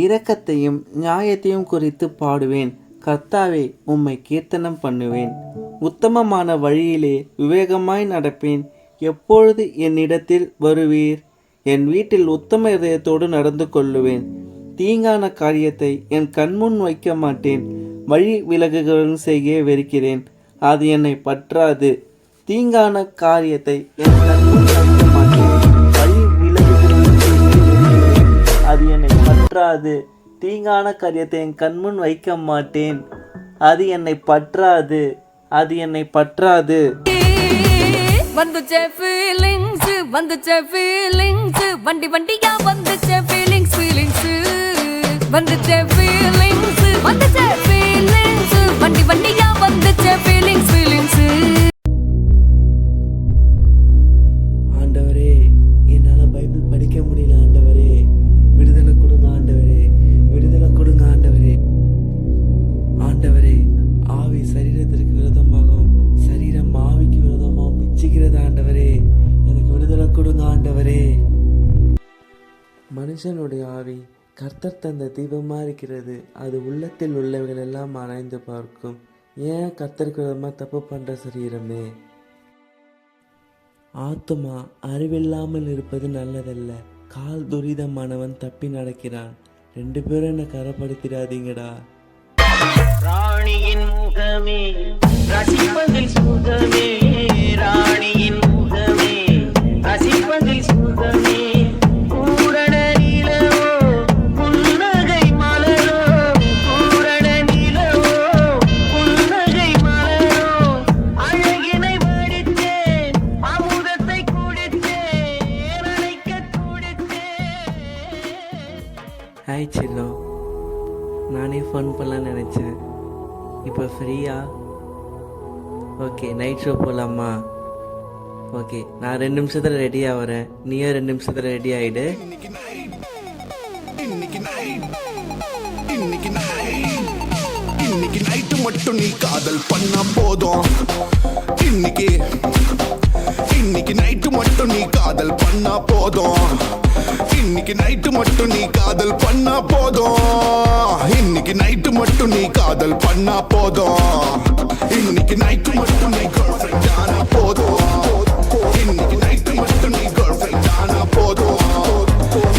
இரக்கத்தையும் நியாயத்தையும் குறித்து பாடுவேன். கர்த்தாவே, உம்மை கீர்த்தனம் பண்ணுவேன். உத்தமமான வழியிலே விவேகமாய் நடப்பேன். எப்பொழுது என்னிடத்தில் வருவீர்? என் வீட்டில் உத்தம இதயத்தோடு நடந்து கொள்ளுவேன். தீங்கான காரியத்தை என் கண்முன் வைக்க மாட்டேன். வழி விலகுகளும் செய்ய வெறுக்கிறேன், அது என்னை பற்றாது. தீங்கான காரியத்தை என் கண்முன் வைக்க மாட்டேன். வழி விலகுகளும் செய்ய வெறுக்கிறேன், அது என்னை பற்றாது. தீங்கான காரியத்தை என் கண்முன் வைக்க மாட்டேன். அது என்னை பற்றாது, அது என்னை பற்றாது. வந்துச்சே ஃபீலிங்ஸ், வந்துச்சே ஃபீலிங்ஸ், வண்டி வண்டியா வந்துச்சே ஃபீலிங்ஸ், ஃபீலிங்ஸ் வந்துச்சே ஃபீலிங்ஸ், வந்துச்சே ஃபீலிங்ஸ், வண்டி வண்டியா வந்துச்சே ஃபீலிங்ஸ், ஃபீலிங்ஸ். ஆண்டவரே, என்னால பைபிள் படிக்க முடியல. ஆண்டவரே, விடுதலை கொடுங்க. ஆண்டவரே, விடுதலை கொடுங்க. ஆண்டவரே, ஆண்டவரே, ஆவி சரீரத்திற்கு விரோதமாகவும் சரீரம் ஆவிக்கு விரோதமாகவும் மிச்சிக்கிறது. ஆண்டவரே, எனக்கு விடுதலை கொடுங்க. ஆண்டவரே, மனுஷனுடைய ஆவி கர்த்தர் தந்த தீபமாக இருக்கிறது. அது உள்ளத்தில் உள்ளவைகள் எல்லாம் ஆராய்ந்து பார்க்கும். ஏன் கர்த்தருக்கு விரோதமாக தப்பு பண்ணுற சரீரமே? ஆத்துமா அறிவில்லாமல் இருப்பது நல்லதல்ல. கால் துரிதமானவன் தப்பி நடக்கிறான். 2 பேரும் என்ன கரப்படுத்திடாதீங்கடா. ராணியின் முகமே ரசிப்பதில் சுகமே, ராணியின் முகமே ரசிப்பதில் சுகமே. பூரண நிலவோ புன்னகை மலரோ, பூரண நிலவோ புன்னகை மலரோ. அழகினை வடித்தேன், அமுதத்தை குடித்தேன், அணைக்க துடித்தேன். ஹாய் சின்னோ, நானே ஃபன் பண்ணலான்னு நினச்சேன். இப்போ ஃப்ரீயா? ஓகே, நைட் ஷோ போகலாமா? ஓகே, நான் 2 நிமிஷத்தில் ரெடியாக வரேன். நீயும் 2 நிமிஷத்தில் ரெடி ஆகிடு. இன்னைக்கு நைட்டு மட்டும் நீ காதல் பண்ணா போதும். இன்னைக்கு நைட்டு மட்டும் நீ காதல் பண்ணா போதும். இன்னைக்கு நைட்டு மட்டும் நீ காதல் பண்ணா போதும். இன்னைக்கு நைட்டு மட்டும் நீ காதல் பண்ணா போதும். இன்னைக்கு நைட்டு மட்டும் நீ கேர்ள் ஃப்ரெண்ட் ஆனா போதும். இன்னைக்கு நைட்டு மட்டும் நீ கேர்ள் ஃப்ரெண்ட் ஆனா போதும்.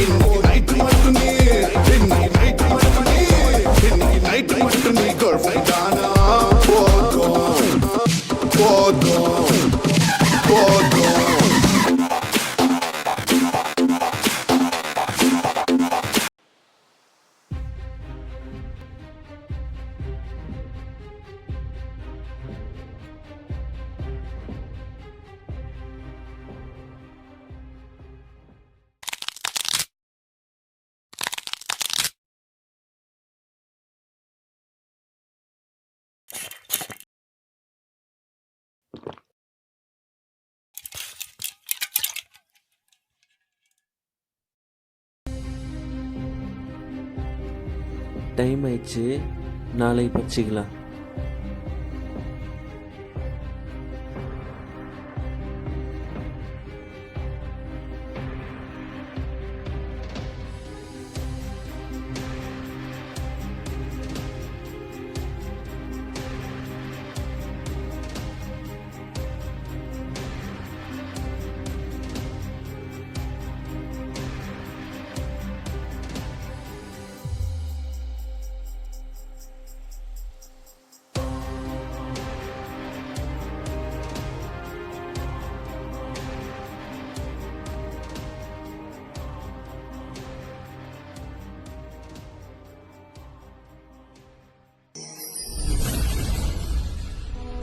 இன்னைக்கு நைட்டு மட்டும் நீ, இன்னைக்கு நைட்டு மட்டும் நீ, இன்னைக்கு நைட்டு மட்டும் நீ கேர்ள் ஃப்ரெண்ட் ஆனா போதும். போதும், போதும். டைம் ஆயிடுச்சு, நாளைக்கு படிச்சுக்கலாம்.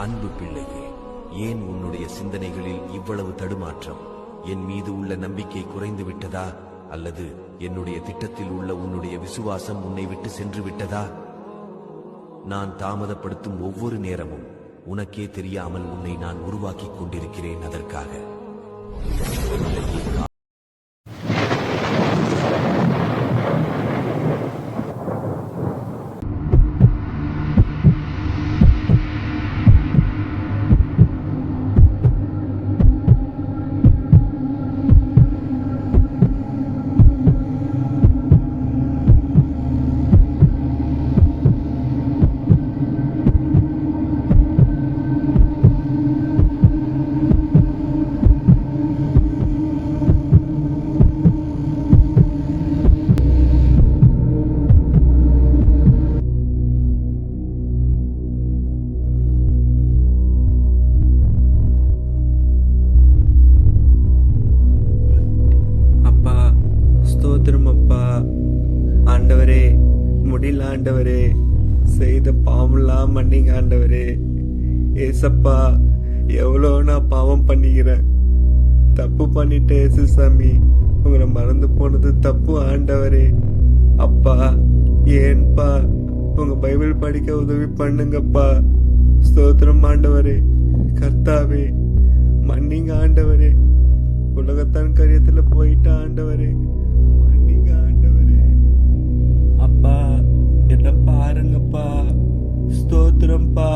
அன்பு பிள்ளையே, ஏன் உன்னுடைய சிந்தனைகளில் இவ்வளவு தடுமாற்றம்? என் மீது உள்ள நம்பிக்கை குறைந்து விட்டதா? அல்லது என்னுடைய திட்டத்தில் உள்ள உன்னுடைய விசுவாசம் உன்னை விட்டு சென்று விட்டதா? நான் தாமதப்படுத்தும் ஒவ்வொரு நேரமும் உனக்கே தெரியாமல் உன்னை நான் உருவாக்கிக் கொண்டிருக்கிறேன். அதற்காக ஆண்டவரே, செய்த பாவம்லாம் மன்னிங்க ஆண்டவரே. ஏசப்பா, எவ்வளோ நான் பாவம் பண்ணிக்கிறேன், தப்பு பண்ணிட்டேன் ஏசுசாமி. உங்களை மறந்து போனது தப்பு ஆண்டவரே. அப்பா, ஏன்பா உங்க பைபிள் படிக்க உதவி பண்ணுங்கப்பா. ஸ்தோத்திரம் ஆண்டவரே. கர்த்தாவே, மன்னிங்க ஆண்டவரே. உலகத்தான் காரியத்துல போயிட்ட ஆண்டவரே, மன்னிங்க ஆண்டவரே. அப்பா, என்ன பாருங்கப்பா. ஸ்தோத்திரம்ப்பா.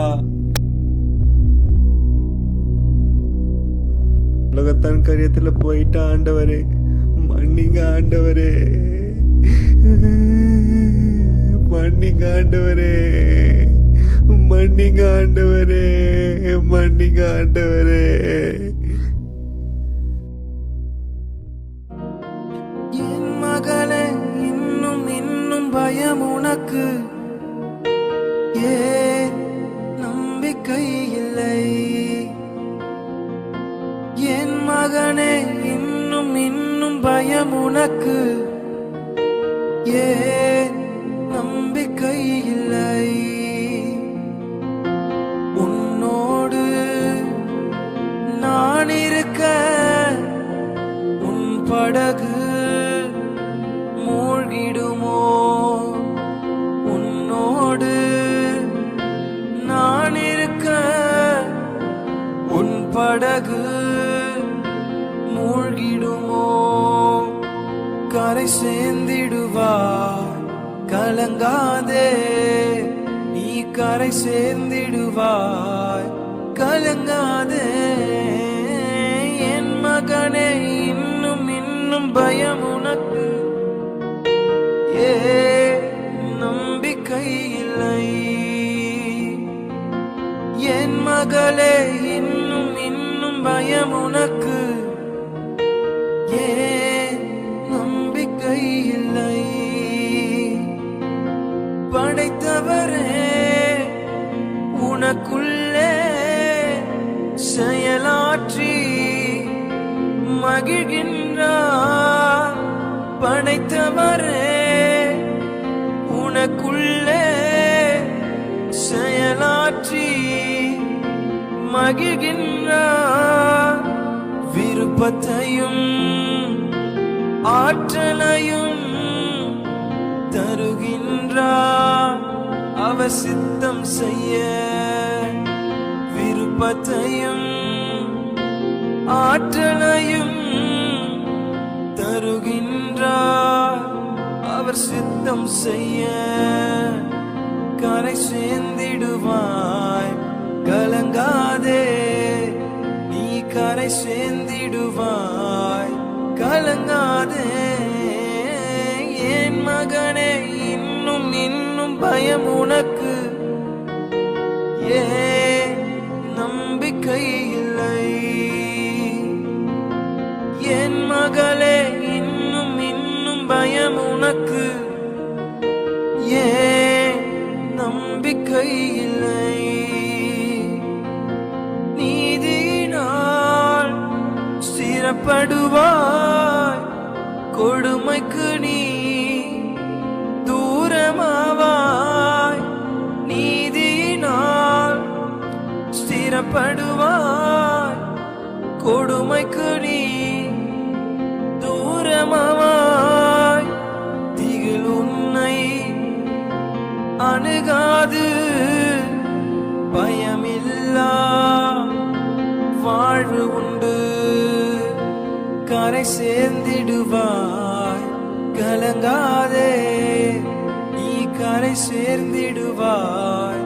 உலகத்தான் காரியத்துல போயிட்ட ஆண்டவரே, மன்னிங்க ஆண்டவரே. மன்னிங்க ஆண்டவரே, மன்னிங்க ஆண்டவரே, மன்னிங்க ஆண்டவரே. என் மகளே, இன்னும் இன்னும் பயம் உனக்கு, ஏன் நம்பிக்கை இல்லை? என் மகனே, இன்னும் இன்னும் பயம் உனக்கு, ஏன் நம்பிக்கை இல்லை? உன்னோடு நான் இருக்க உன் படகு மூழ்கிடுமோ? உன்னோடு நான் இருக்க உன் படகு மூழ்கிடுமோ? கரை சேர்ந்திடுவாய், கலங்காதே. நீ கரை சேர்ந்திடுவாய், கலங்காதே. என் மகனே, இன்னும் இன்னும் பயம் உனக்கு, ஏன் நம்பிக்கை இல்லை? என் மகளே, இன்னும் இன்னும் பயம் உனக்கு, ஏன் நம்பிக்கை இல்லை? படைத்தவரே, உனக்குள்ளே செயலாற்றி மகிழ்கின்றார். படைத்தவரே, உனக்குள்ளே செயலாற்றி மகிழ்கின்றார். விருப்பத்தையும் ஆற்றலையும் தருகின்றார். அவர் சித்தம் செய்ய விருப்பத்தையும் ஆற்றலையும் தருகின்றார். அவர் சித்தம் செய்ய கரை சேர்ந்திடுவாய், கலங்காதே. நீ கரை சேர்ந்திடுவாய், கலங்காதே. என் மகனே, இன்னும் இன்னும் பயம் உனக்கு, ஏன் நம்பிக்கை இல்லை? என் மகளே, இன்னும் இன்னும் பயம் உனக்கு, ஏன் நம்பிக்கை இல்லை? நீதியினால் ஸ்திரப்படுவாய், கொடுமைக்கு நீ தூரமாவாய். நீதியினால் ஸ்திரப்படுவாய், கொடுமைக்கு நீ தூரமாவாய். திகில் உன்னை அணுகாது, பயமில்லா வாழ்வு உண்டு. கரை சேர்ந்திடுவாய், கலங்காதே. நீ கரை சேர்ந்திடுவாய்,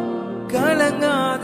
கலங்காதே.